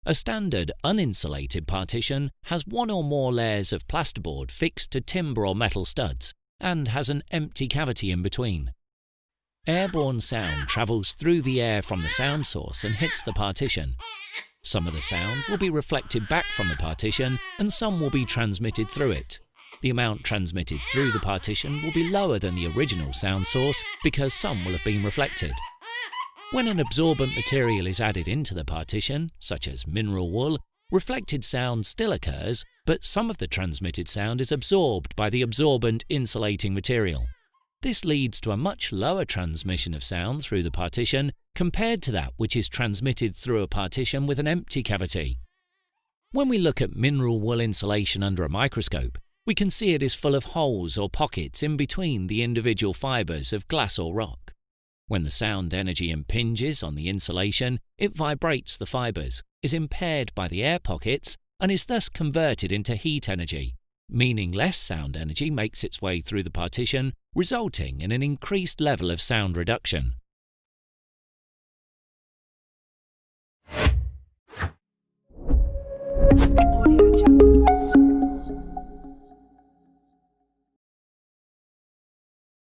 A standard uninsulated partition has one or more layers of plasterboard fixed to timber or metal studs and has an empty cavity in between. Airborne sound travels through the air from the sound source and hits the partition. Some of the sound will be reflected back from the partition and some will be transmitted through it. The amount transmitted through the partition will be lower than the original sound source because some will have been reflected. When an absorbent material is added into the partition, such as mineral wool, reflected sound still occurs, but some of the transmitted sound is absorbed by the absorbent insulating material. This leads to a much lower transmission of sound through the partition compared to that which is transmitted through a partition with an empty cavity. When we look at mineral wool insulation under a microscope, we can see it is full of holes or pockets in between the individual fibres of glass or rock. When the sound energy impinges on the insulation, it vibrates the fibres, is impaired by the air pockets, and is thus converted into heat energy, meaning less sound energy makes its way through the partition, resulting in an increased level of sound reduction.